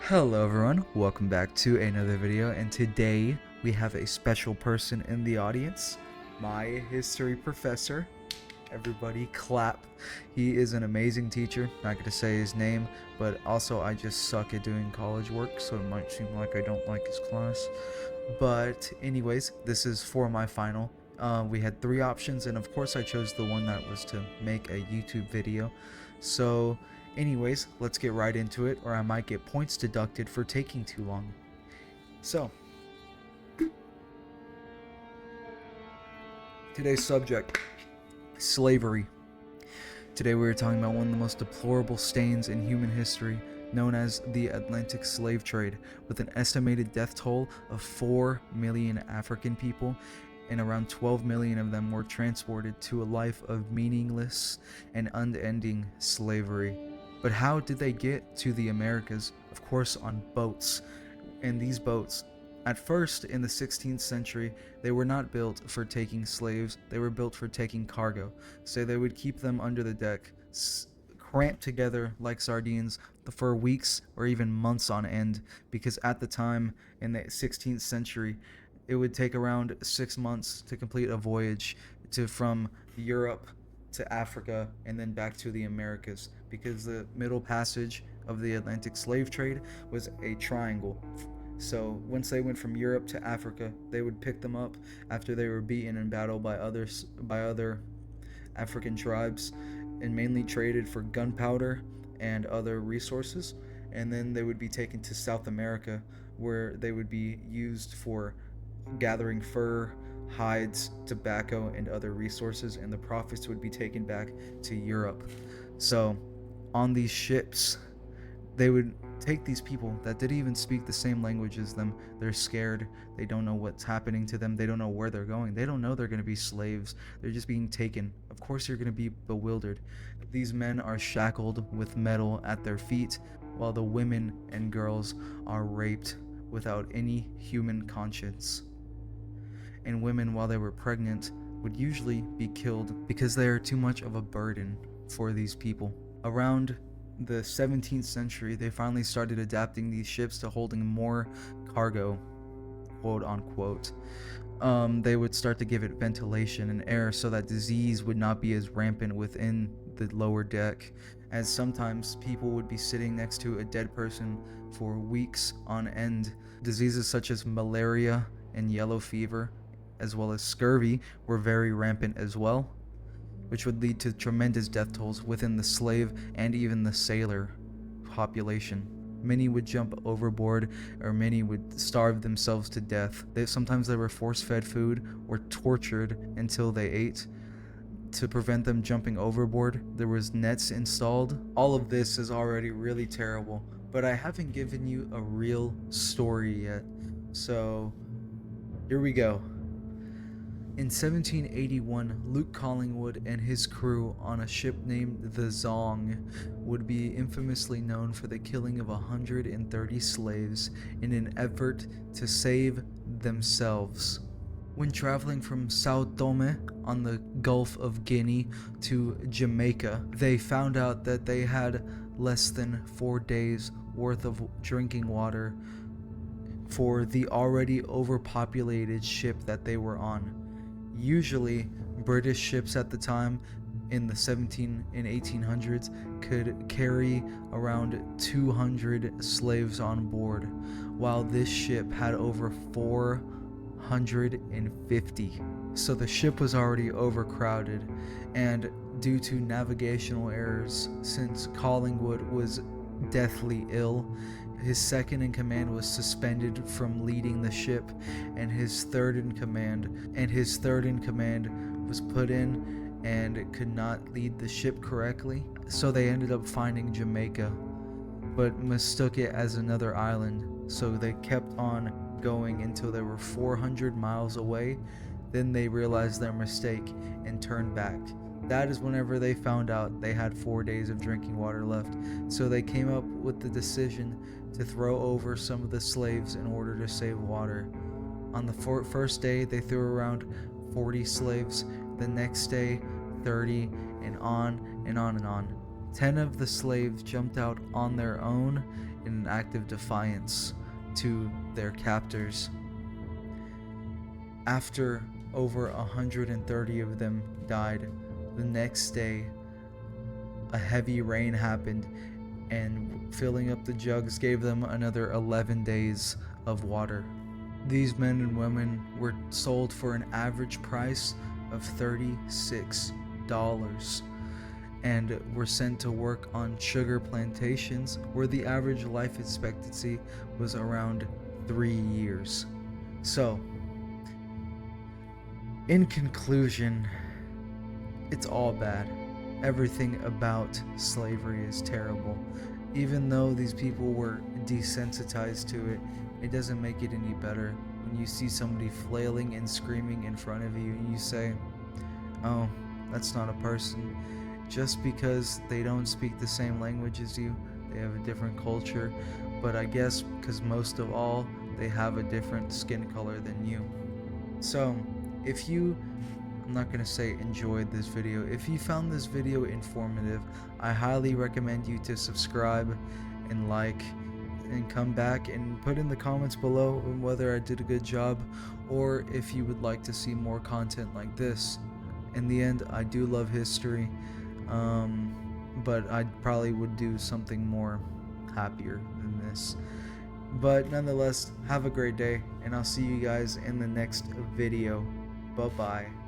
Hello everyone, welcome back to another video, and today we have a special person in the audience, my history professor. Everybody clap. He is an amazing teacher. Not gonna say his name, but also I just suck at doing college work, so it might seem like I don't like his class. But anyways, this is for my final. We had three options, and of course I chose the one that was to make a YouTube video. So anyways, let's get right into it, or I might get points deducted for taking too long. So today's subject, slavery. Today we are talking about one of the most deplorable stains in human history, known as the Atlantic slave trade, with an estimated death toll of 4 million African people, and around 12 million of them were transported to a life of meaningless and unending slavery. But how did they get to the Americas? Of course, on boats. And these boats, at first in the 16th century, they were not built for taking slaves, they were built for taking cargo. So they would keep them under the deck, cramped together like sardines for weeks or even months on end, because at the time in the 16th century, it would take around 6 months to complete a voyage from Europe to Africa and then back to the Americas, because the middle passage of the Atlantic slave trade was a triangle. So once they went from Europe to Africa, they would pick them up after they were beaten in battle by other African tribes, and mainly traded for gunpowder and other resources, and then they would be taken to South America, where they would be used for gathering fur, hides, tobacco, and other resources, and the profits would be taken back to Europe. So on these ships, they would take these people that didn't even speak the same language as them. They're scared. They don't know what's happening to them. They don't know where they're going. They don't know they're going to be slaves. They're just being taken. Of course, you're going to be bewildered. These men are shackled with metal at their feet, while the women and girls are raped without any human conscience. And women, while they were pregnant, would usually be killed because they are too much of a burden for these people. Around the 17th century, they finally started adapting these ships to holding more cargo, quote unquote. They would start to give it ventilation and air so that disease would not be as rampant within the lower deck, as sometimes people would be sitting next to a dead person for weeks on end. Diseases such as malaria and yellow fever, as well as scurvy, were very rampant as well, which would lead to tremendous death tolls within the slave and even the sailor population. Many would jump overboard, or many would starve themselves to death. Sometimes they were force-fed food or tortured until they ate. To prevent them jumping overboard, there was nets installed. All of this is already really terrible, but I haven't given you a real story yet. So here we go. In 1781, Luke Collingwood and his crew on a ship named the Zong would be infamously known for the killing of 130 slaves in an effort to save themselves. When traveling from Sao Tome on the Gulf of Guinea to Jamaica, they found out that they had less than 4 days worth of drinking water for the already overpopulated ship that they were on. Usually, British ships at the time in the 1800s could carry around 200 slaves on board, while this ship had over 450. So the ship was already overcrowded, and due to navigational errors, since Collingwood was deathly ill, his second in command was suspended from leading the ship, and his third in command was put in and could not lead the ship correctly. So they ended up finding Jamaica, but mistook it as another island. So they kept on going until they were 400 miles away. Then they realized their mistake and turned back. That is whenever they found out they had 4 days of drinking water left. So they came up with the decision to throw over some of the slaves in order to save water. On the first day, they threw around 40 slaves. The next day, 30, and on and on and on. 10 of the slaves jumped out on their own in an act of defiance to their captors. After over 130 of them died, the next day a heavy rain happened, and filling up the jugs gave them another 11 days of water. These men and women were sold for an average price of $36 and were sent to work on sugar plantations where the average life expectancy was around 3 years. So, in conclusion, it's all bad. Everything about slavery is terrible. Even though these people were desensitized to it, it doesn't make it any better. When you see somebody flailing and screaming in front of you and you say, oh, that's not a person, just because they don't speak the same language as you, they have a different culture, but I guess because most of all, they have a different skin color than you. So, if you, I'm not going to say enjoyed this video, if you found this video informative, I highly recommend you to subscribe and like, and come back and put in the comments below whether I did a good job or if you would like to see more content like this. In the end, I do love history, but I probably would do something more happier than this. But nonetheless, have a great day, and I'll see you guys in the next video. Bye-bye.